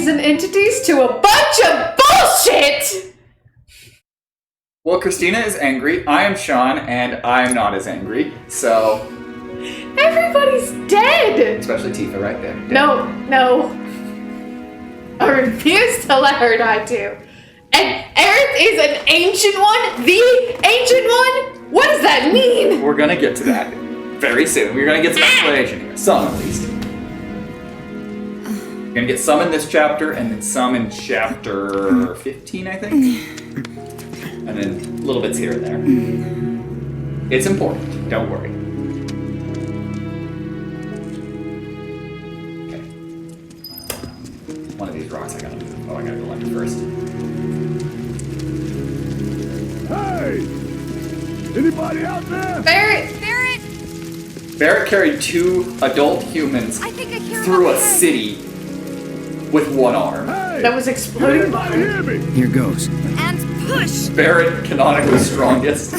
entities and entities to a bunch of bullshit! Well, Christina is angry, I am Sean, and I'm not as angry, so... Everybody's dead! Especially Tifa right there. No. I refuse to let her die too. And Aerith is an ancient one? The ancient one? What does that mean? We're gonna get to that very soon. We're gonna get some explanation here. Some, at least. We're gonna get some in this chapter, and then some in chapter 15, I think? And then little bits here and there. It's important, don't worry. Okay. One of these rocks I gotta move. Oh, I gotta go under first. Hey! Anybody out there? Barrett! Barrett carried 2 adult humans through a city with one arm. Hey! That was exploding. Anybody hear me? Here goes. And push! Barrett, canonically strongest.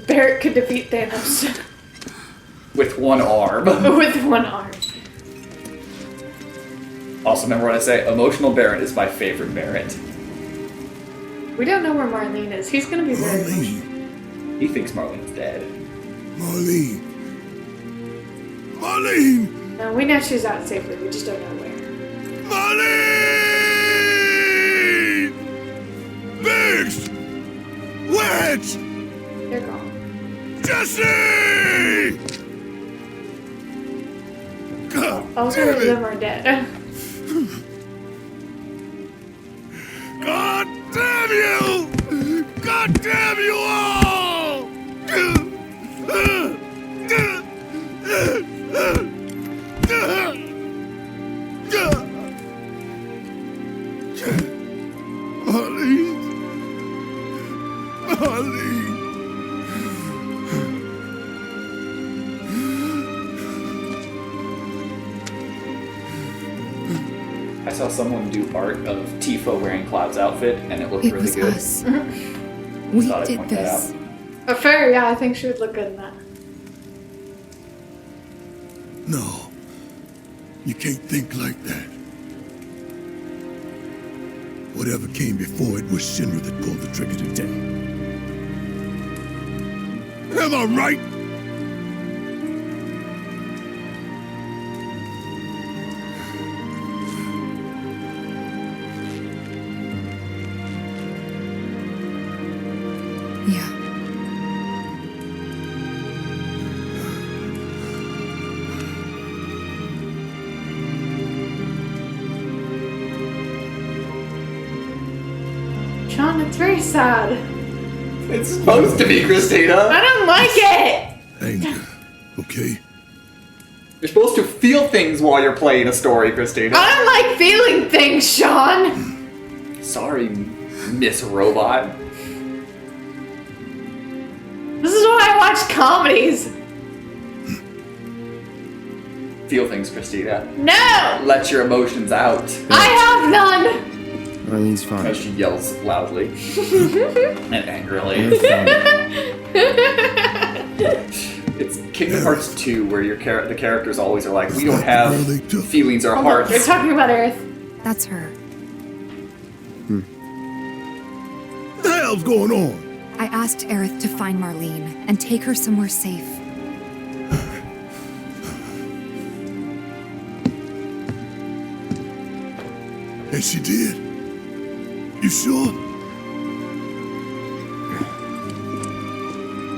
Barrett could defeat Thanos With one arm. with one arm. Also, remember what I say? Emotional Barrett is my favorite Barrett. We don't know where Marlene is. He's gonna be very emotional. Marlene. He thinks Marlene's dead. Marlene. Marlene! No, we know she's out safely. We just don't know where. Marlene! Biggs! Wedge! They're gone. Jesse! God All three damn of it! them are dead. God damn you! God damn you all! Marlene. Marlene. I saw someone do art of Tifa wearing Cloud's outfit, and it looked It really was good. us. Thought We I'd did point that this. out. But fair, yeah, I think she would look good in that. No. You can't think like that. Whatever came before it was Shinra that pulled the trigger today. Am I right? Yeah. Sean, it's very sad. It's supposed to be, Christina! I don't like it! Anger. Okay? You're supposed to feel things while you're playing a story, Christina. I don't like feeling things, Sean! Sorry, Miss Robot. This is why I watch comedies. Feel things, Christina. No! Let your emotions out. I have none! Marlene's fine. As she yells loudly and angrily. It's Kingdom Hearts 2 where the characters always are like, we don't have feelings or Hold on, they're hearts. talking about Aerith. That's her. What the hell's going on? I asked Aerith to find Marlene and take her somewhere safe. And she did. You sure?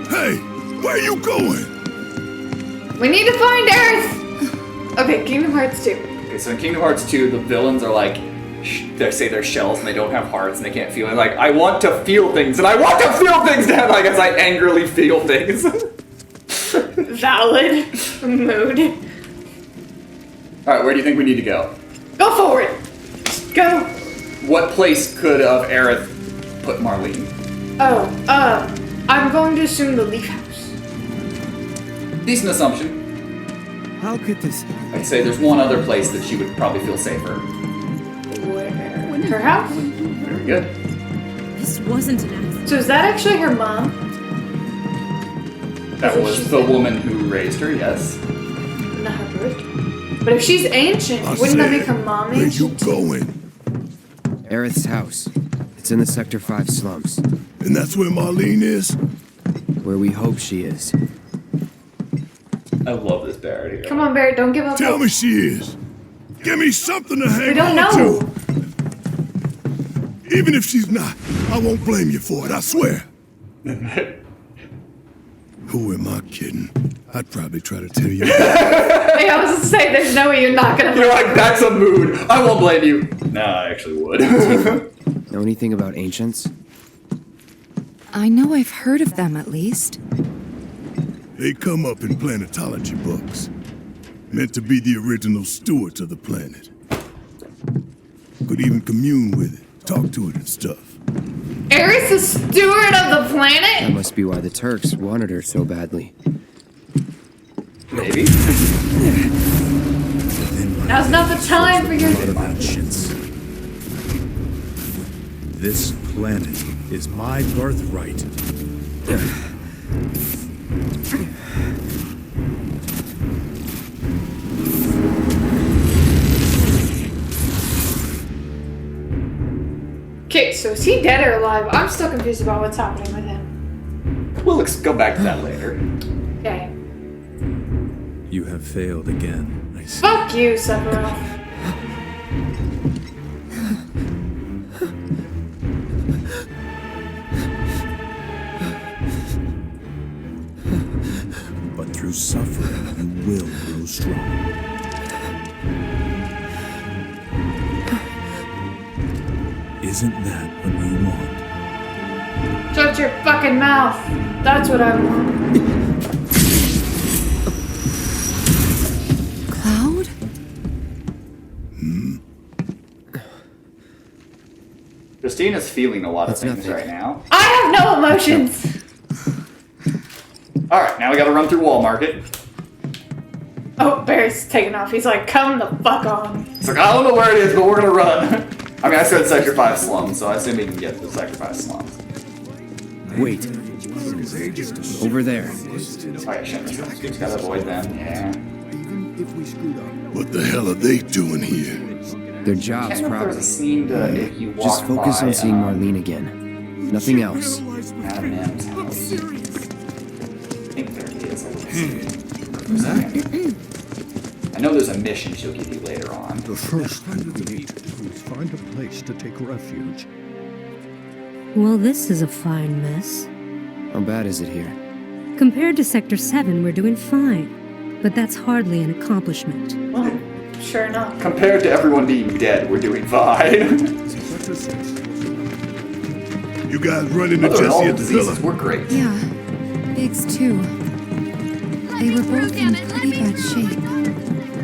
Hey, where you going? We need to find Aerith! Okay, Kingdom Hearts 2. Okay, so in Kingdom Hearts 2, the villains are like, they say they're shells and they don't have hearts and they can't feel. And like, I want to feel things and I want to feel things now. Like as I angrily feel things. Valid mood. All right, where do you think we need to go? Go forward! Just go! What place could Aerith put Marlene? Oh, I'm going to assume the Leaf House. Decent assumption. How could this? I'd say there's one other place that she would probably feel safer. Where? Her house? Very good. This wasn't an accident. So is that actually her mom? That Is it was she the said? woman who raised her, yes. Not her birth. But But if she's ancient, I wouldn't that said, make her mom where you ancient? going? Aerith's house. It's in the Sector 5 slums, And that's where Marlene is? where we hope she is. I love this Barrett here. Come on, Barrett, don't give up. Tell me she is. Give me something to hang We don't on know. to. Even if she's not, I won't blame you for it, I swear. Who am I kidding? I'd probably try to tell you. Hey, I was gonna say, there's no way you're not gonna. You're like, that's a mood. I won't blame you. No, I actually would. Know anything about ancients? I know I've heard of them at least. They come up in planetology books. Meant to be the original stewards of the planet. Could even commune with it, talk to it and stuff. Aerith is steward of the That planet? must be why the Turks wanted her so badly. Maybe. Now's not the time for your. Ancients. This planet is my birthright. Okay, so is he dead or alive? I'm still confused about what's happening with him. We'll go back to that later. Okay. You have failed again, I see. Fuck you, Sephiroth. But through suffering, you will grow strong. Isn't that what you want? Shut your fucking mouth. That's what I want. Cloud? Christina's feeling a lot of That's things nothing. right now. I have no emotions. Alright, now we gotta run through Wall Market. Oh, Barry's taking off. He's like, come the fuck on. It's like, I don't know where it is, but we're gonna run. I mean, I said Sector 5 slums, so I assume we can get to the Sector 5 slums. Wait. Over there. Oh yeah, shit. Just gotta avoid them, yeah. What the hell are they doing here? Their I jobs, can't remember if there was probably. a scene to, if you walk Just focus by, on seeing Marlene again. Nothing else. Madam M's house. I think there he is. For a second. I know there's a mission she'll give you later on. The first thing we need to do is find a place to take refuge. Well, this is a fine mess. How bad is it here? Compared to Sector 7, we're doing fine. But that's hardly an accomplishment. Well, sure enough. Compared to everyone being dead, we're doing fine. You guys running to Other than all Jesse the at the diseases, villa? we're great. Yeah, Biggs too. They were both in pretty bad shape.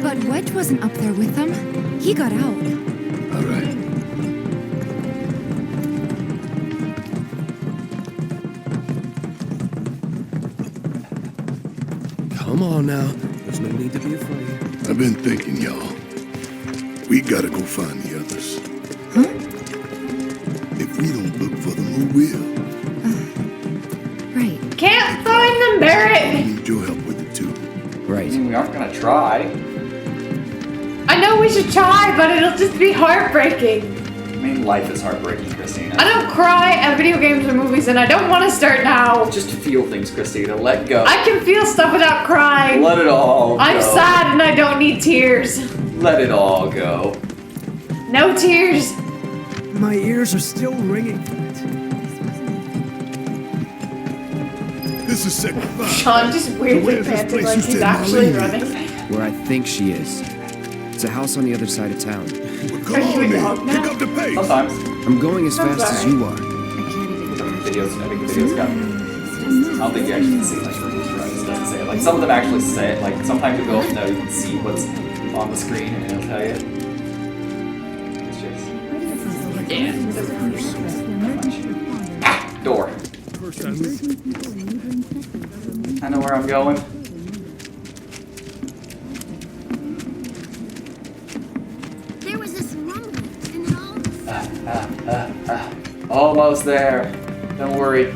But Wedge wasn't up there with them. He got out. All right. Come on now. There's no need to be afraid. I've been thinking, y'all. We gotta go find the others. Huh? If we don't look for them, who will? Right. Can't find them, I Barrett. need your help with it too. I Right. mean, we aren't gonna try. I know we should try, but it'll just be heartbreaking. I mean, life is heartbreaking, Christina. I don't cry at video games or movies, and I don't want to start now. Just feel things, Christina. Let go. I can feel stuff without crying. Let it all go. I'm sad and I don't need tears. Let it all go. No tears. My ears are still ringing. This is Sector 5. Sean just weirdly Where's this panting place like you he's said actually Marlene running. Where I think she is. It's a house on the other side of town. Well, Are come you on a dog then. now? Pick up the pace. Sometimes. I'm going as fast as you are. Videos, I think the videos got. I don't think you actually can see like reviews, right? It doesn't say it. Like some of them actually say it. Like sometimes you go, no, you can see what's on the screen and it'll tell you. It's just. Yeah. Not much. Ah, door. I know where I'm going. There was this rumbling, and then all Almost there. Don't worry.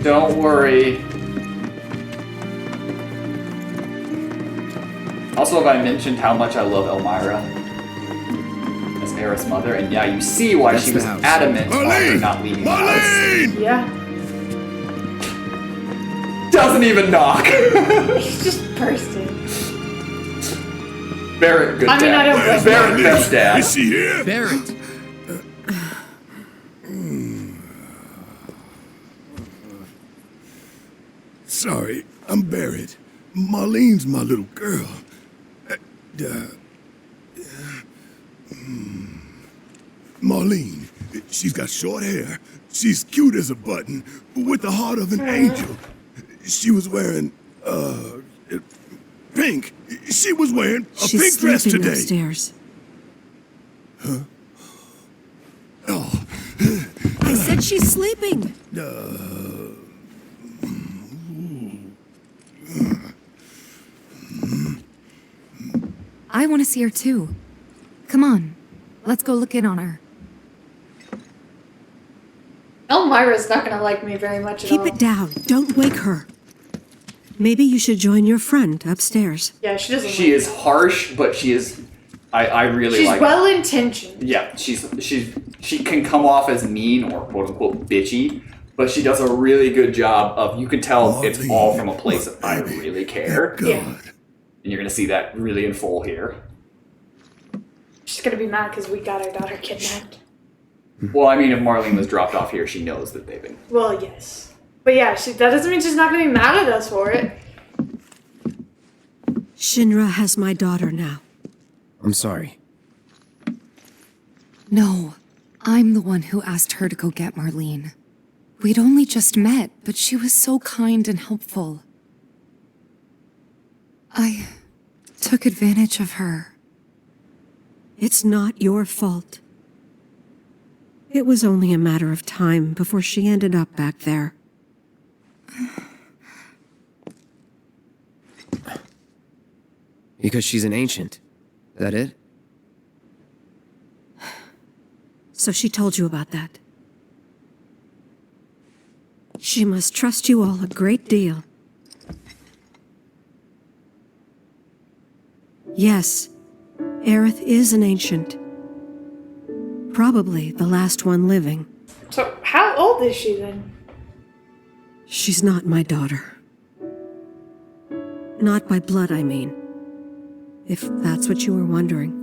Don't worry. Also, have I mentioned how much I love Elmira as Aerith's mother? And yeah, you see why That's she the was house. adamant on her not leaving the house. Marlene! Yeah. Doesn't even knock. He's just bursting. Barrett, good I mean, dad. I don't blame Barrett, best dad. Is she here? Barrett! Sorry, I'm Barrett. Marlene's my little girl. Marlene, she's got short hair. She's cute as a button, with the heart of an angel. She was wearing, pink. She was wearing a She's pink dress sleeping today. upstairs. Oh, I said she's sleeping. I want to see her too. Come on, let's go look in on her. Elmira's not gonna like me very much at Keep all. it down. Don't wake her. Maybe you should join your friend upstairs. Yeah, she doesn't. She like is me. harsh, but she is. I really She's like. well intentioned. Yeah, she can come off as mean or quote unquote bitchy, but she does a really good job of. You can tell it's all from a place of I really care, God. Yeah. and you're gonna see that really in full here. She's gonna be mad because we got our daughter kidnapped. Well, I mean, if Marlene was dropped off here, she knows that they've been. Well, yes. But yeah, that doesn't mean she's not gonna be mad at us for it. Shinra has my daughter now. I'm sorry. No, I'm the one who asked her to go get Marlene. We'd only just met, but she was so kind and helpful. I took advantage of her. It's not your fault. It was only a matter of time before she ended up back there. Because she's an ancient. That it? So she told you about that. She must trust you all a great deal. Yes, Aerith is an ancient. Probably the last one living. So how old is she then? She's not my daughter. Not by blood, I mean. If that's what you were wondering.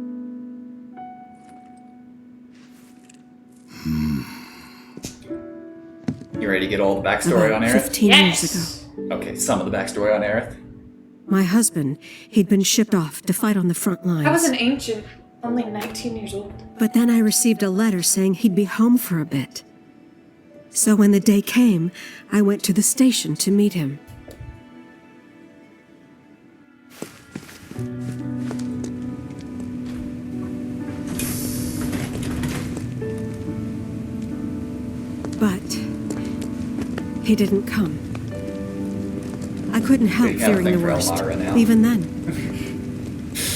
You ready to get all the backstory About on Aerith? 15 Yes! years ago. Okay, some of the backstory on Aerith. My husband, he'd been shipped off to fight on the front lines. I was an ancient, only 19 years old. But then I received a letter saying he'd be home for a bit. So when the day came, I went to the station to meet him. But he didn't come. I couldn't help You gotta fearing the think for worst, Elmira now. even then.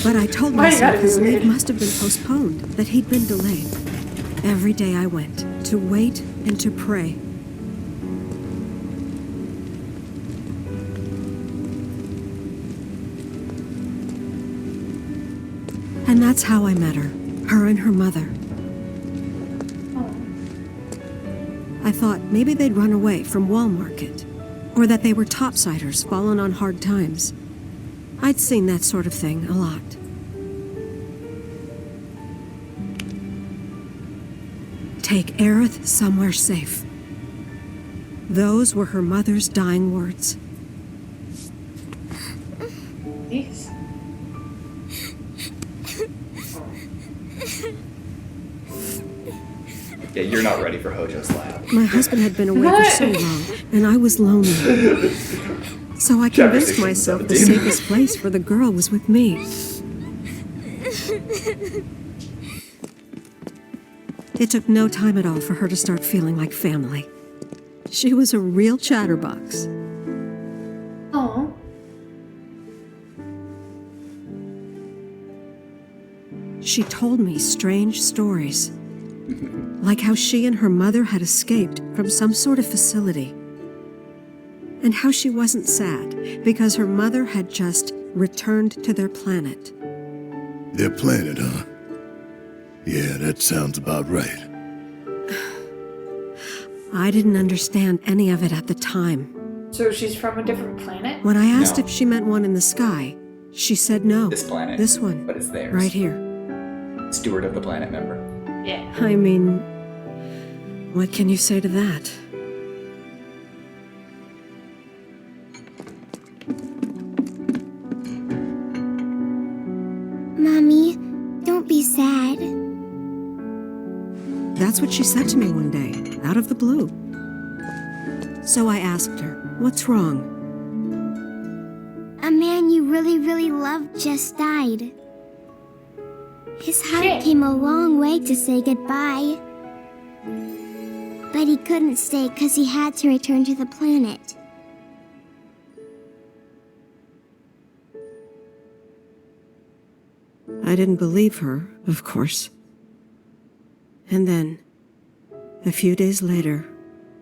But I told Why you myself gotta be his leave weird? must have been postponed, that he'd been delayed. Every day I went, to wait and to pray. And that's how I met her and her mother. I thought maybe they'd run away from Wall Market, or that they were topsiders fallen on hard times. I'd seen that sort of thing a lot. Take Aerith somewhere safe. Those were her mother's dying words. Jeez. Yeah, you're not ready for Hojo's lab. My husband had been away for so long, and I was lonely. So I convinced Jefferson myself the 17. safest place for the girl was with me. It took no time at all for her to start feeling like family. She was a real chatterbox. Oh. She told me strange stories. Like how she and her mother had escaped from some sort of facility. And how she wasn't sad because her mother had just returned to their planet. Their planet, huh? Yeah, that sounds about right. I didn't understand any of it at the time. So she's from a different planet? When I asked No. if she meant one in the sky, she said no. This planet. This one. But it's theirs. Right here. Steward of the planet, member. Yeah. I mean, what can you say to that? Mommy, don't be sad. That's what she said to me one day, out of the blue. So I asked her, what's wrong? A man you really, really loved just died. His heart Shit. came a long way to say goodbye. But he couldn't stay because he had to return to the planet. I didn't believe her, of course. And then, a few days later,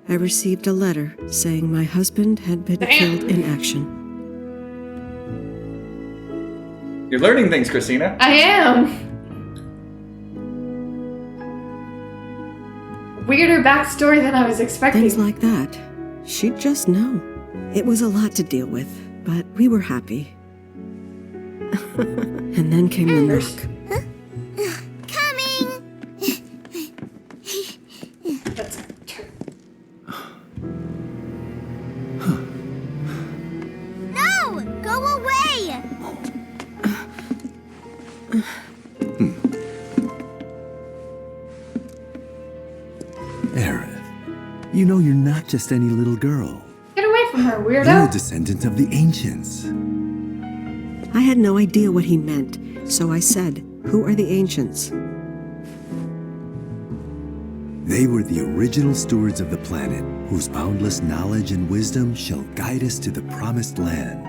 I received a letter saying my husband had been Damn. killed in action. You're learning things, Christina. I am. Weirder backstory than I was expecting. Things like that. She'd just know. It was a lot to deal with, but we were happy. And then came the knock. Coming! That's true. No! Go away! Aerith, you know you're not just any little girl. Get away from her, You're a weirdo. descendant of the ancients. I had no idea what he meant, so I said, "Who are the ancients?" They were the original stewards of the planet, whose boundless knowledge and wisdom shall guide us to the promised land.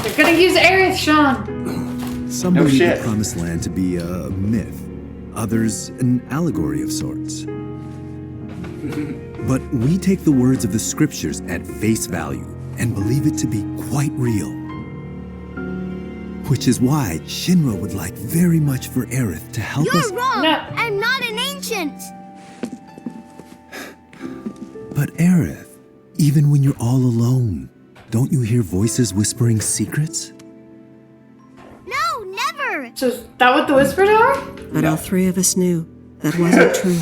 You're gonna use Aerith, Sean. Some No believe shit. the promised land to be a myth, others an allegory of sorts. But we take the words of the scriptures at face value and believe it to be quite real. Which is why Shinra would like very much for Aerith to help us. You're wrong! No. I'm not an ancient! But Aerith, even when you're all alone, don't you hear voices whispering secrets? No, never! So is that what the whispers are? But all three of us knew that wasn't true.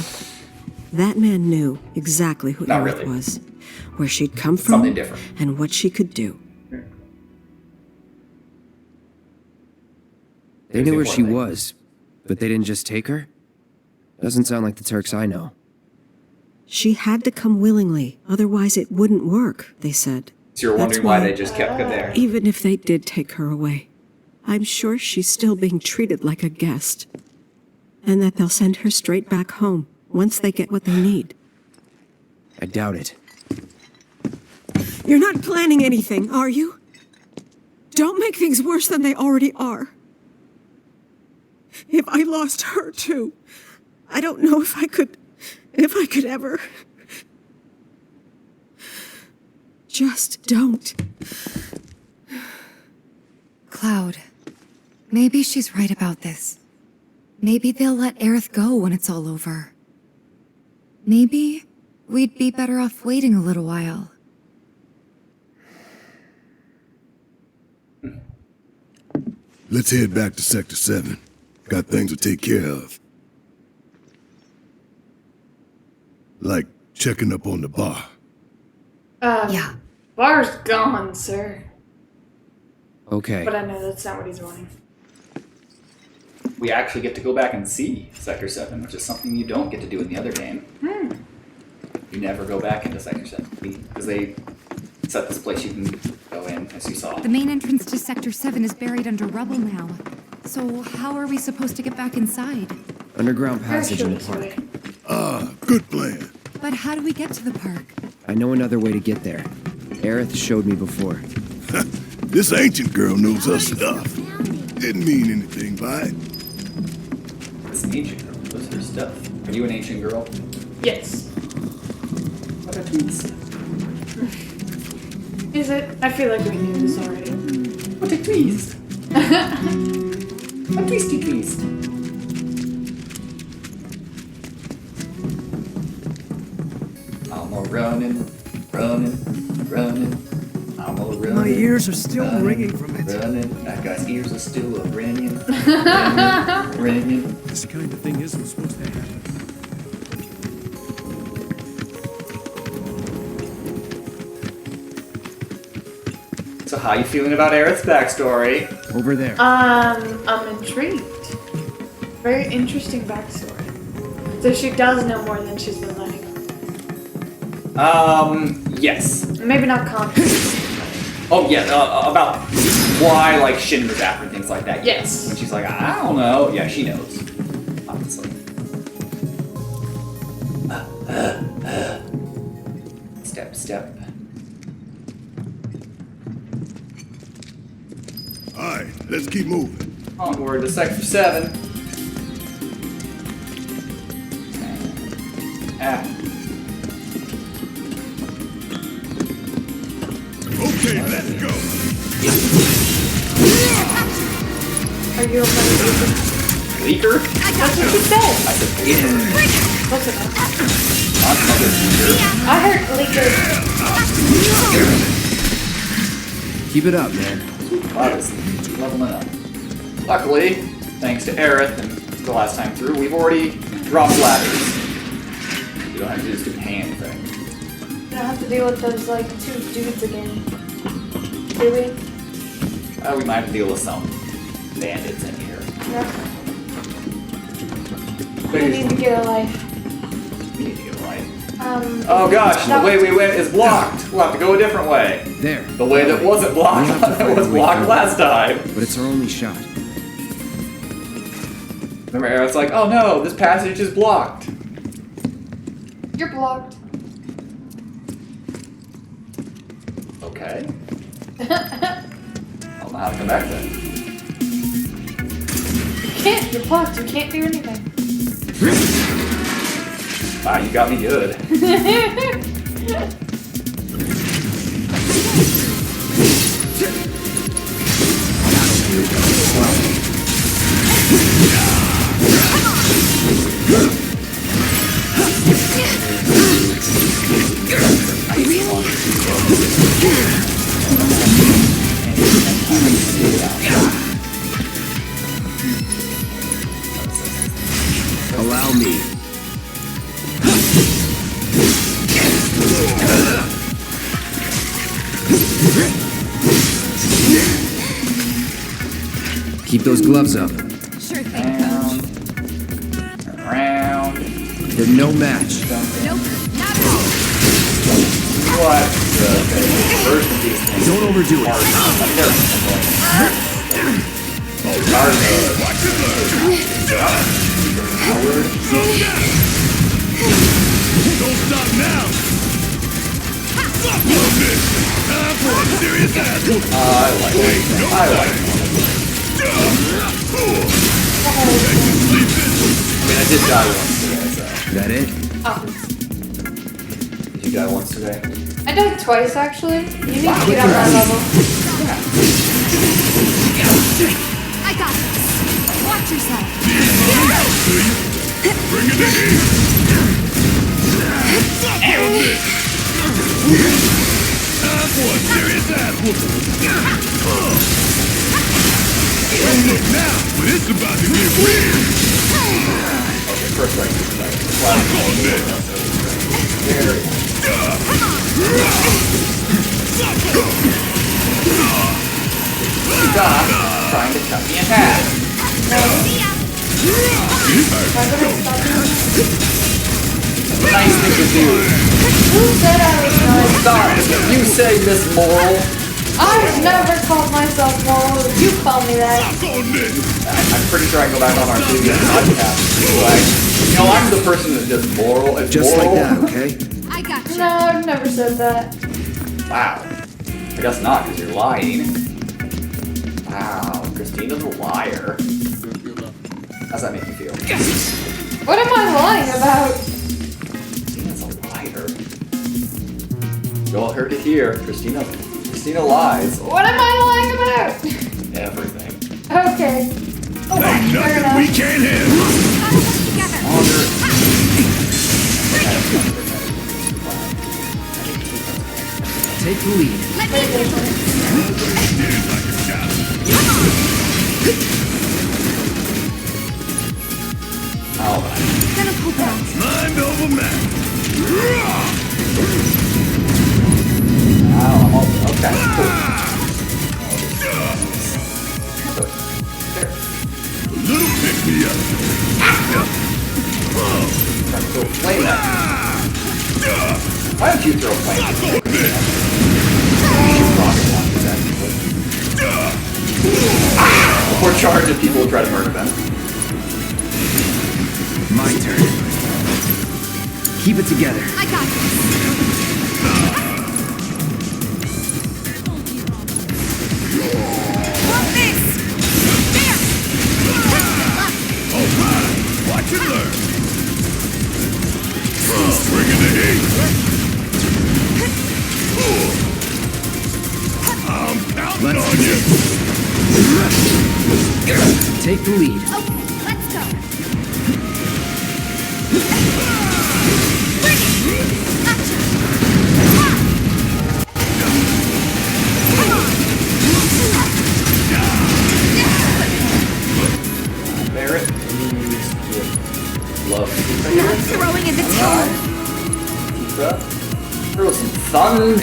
That man knew exactly who Not Aerith really. was, where she'd come from, Something different. and what she could do. They knew where she Important. was, but they didn't just take her? Doesn't sound like the Turks I know. She had to come willingly, otherwise it wouldn't work, they said. So you're That's wondering why why- they just kept her there. Even if they did take her away, I'm sure she's still being treated like a guest. And that they'll send her straight back home once they get what they need. I doubt it. You're not planning anything, are you? Don't make things worse than they already are. If I lost her too, I don't know if I could ever. Just don't. Cloud, maybe she's right about this. Maybe they'll let Aerith go when it's all over. Maybe we'd be better off waiting a little while. Let's head back to Sector 7. Got things to take care of. Like checking up on the bar. Yeah. Bar's gone, sir. Okay. But I know that's not what he's wanting. We actually get to go back and see Sector 7, which is something you don't get to do in the other game. You never go back into Sector 7. Because they set this place you can go in, as you saw. The main entrance to Sector 7 is buried under rubble now. So how are we supposed to get back inside? Underground passage in the This park. way. Good plan. But how do we get to the park? I know another way to get there. Aerith showed me before. This ancient girl knows her stuff. Didn't mean anything by it. This ancient girl, what's her stuff? Are you an ancient girl? Yes. What that means? Is it? I feel like we knew this already. What a twist! A twisty twist. I'm a running. I'm a running. My ears are still running, ringing from it. Running. That guy's ears are still ringing. Ringing. This kind of thing isn't supposed to happen. So how you feeling about Aerith's backstory? Over there. I'm intrigued. Very interesting backstory. So she does know more than she's been letting on. Yes. Maybe not conscious. Oh yeah, about why like Shin was after things like that. Yes. And she's like, I don't know. Yeah, she knows. Obviously. Step. Alright, let's keep moving. Onward to Sector 7. Okay, let's go. Are you a leaker? Leaker? That's what she said. I said leaker. Close enough. Not another leaker. I heard leaker. Keep it up, man. Obviously, leveling up. Luckily, thanks to Aerith and the last time through, we've already dropped ladders. You don't have to just do hand thing. You don't have to deal with those, like, 2 dudes again. Do we? We might have to deal with some bandits in here. Yeah. We need to get a life. We need to get a light. Oh gosh, the way we went is blocked. We'll have to go a different way. There. The way that wasn't blocked, We have to that find was a way blocked through. last time. But it's our only shot. Remember, Aerith's like, oh no, this passage is blocked. You're blocked. Okay. I don't know how to come back then. You can't. You're blocked. You can't do anything. Wow, you got me good. Allow me. Keep those gloves up. Sure thing. Around. They're no match. Nope, not at all. What the version of these things? Don't overdo it. Don't stop now. Fuck this. Time for a serious ass whooping. I like it. I mean, I did die once today, so. That it? Did you die once today? I died twice, actually. You need to get on my level. I got this. Watch yourself. Bring it to heat. Fuck this. Time for a serious ass whooping. Look now, but it's about to get weird. Okay, first right. Fuck on this. Stop trying to cut me in half. Nice thing to do. Who said I was nice? Stop. You say Miss Moral. I've never called myself moral. You call me that. Fuck on this. I'm pretty sure I can go back on our previous podcast. Like, you know, I'm the person that does moral and Just moral. like that, okay? I got you. No, I've never said that. Wow. I guess not, because you're lying. Wow, Christina's a liar. How's that make you feel? What am I lying about? Christina's a liar. You all heard it here. Christina's Christina lies. What am I lying about? Everything. Okay. Oh, Ain't nothing we can't handle. Take the lead. Oh, Mind over matter. I'm all okay. Little pick me up. Flame that. Why don't you throw flame? Before charging, people will try to murder them. My turn. Keep it together. I got this. Alright, watch and learn. Bringing the heat. I'm counting on you. Take the lead. Okay, let's go. Barrett, love. Not throwing in the towel. Throw some thunder!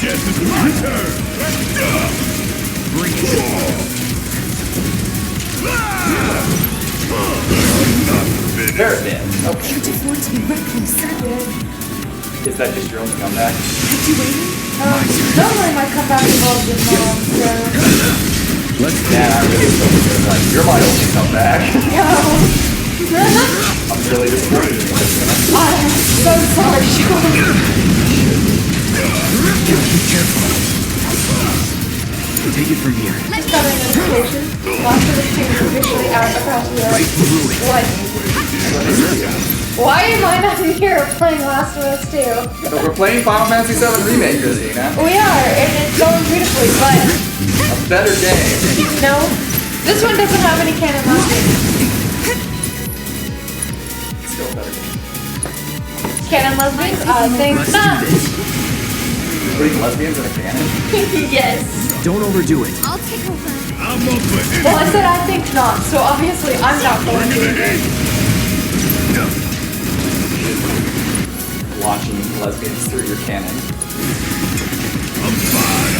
Guess it's my turn. Bring it. Barrett did. Okay. Can't afford to be reckless. Is that just your only comeback? Had you waiting? Normally my comeback involves your mom, so... Let's go. Yeah, I really feel good. Like, you're my only comeback. I'm really disappointed in you. I'm so sorry, Sean. Be careful. Take it from here. Just got a notification. Lots of the things are officially out across the Right through it. What? Why am I not here playing Last of Us 2? So we're playing Final Fantasy VII Remake, Christina. We are, and it's going beautifully, but... A better game. No, this one doesn't have any canon lesbians. Still a better game. Canon lesbians? I think Let's not. do this. Putting lesbians in a canon? Yes. Don't overdo it. I'll take over. I'm up for anything. Well, I said I think not, so obviously I'm not going Bringing the to. heat. Launching lesbians through your cannon. I'm fine.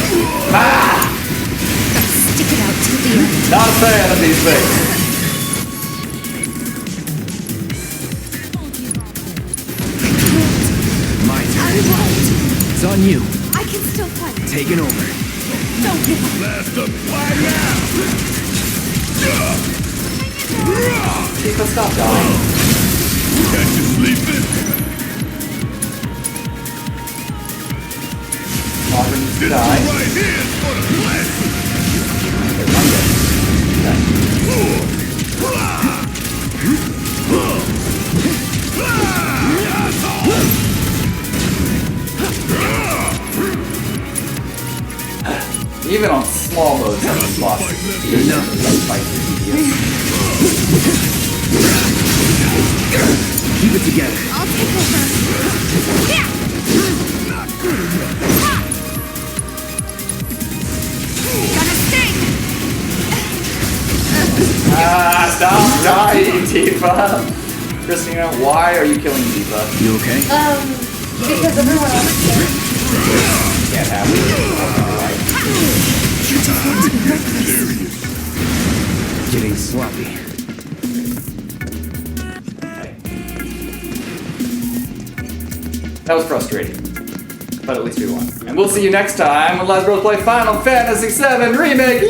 Stick it out till the end. Not a fan of these things. My I turn. won't. It's on you. I can still fight. Taking over. Don't give up. Blast up fly now. Tifa, stop dying. Catch you sleeping. Auburn needs to This die. one right here is for the flesh. Even on small modes, some of these bosses. Keep it together. I'll take over. Yeah. Gonna sting. Stop dying, Tifa! Christina, why are you killing Tifa? You okay? Because everyone else can. Can't have it. Getting sloppy. That was frustrating. But at least we won. And we'll see you next time when Lesbros play Final Fantasy VII Remake!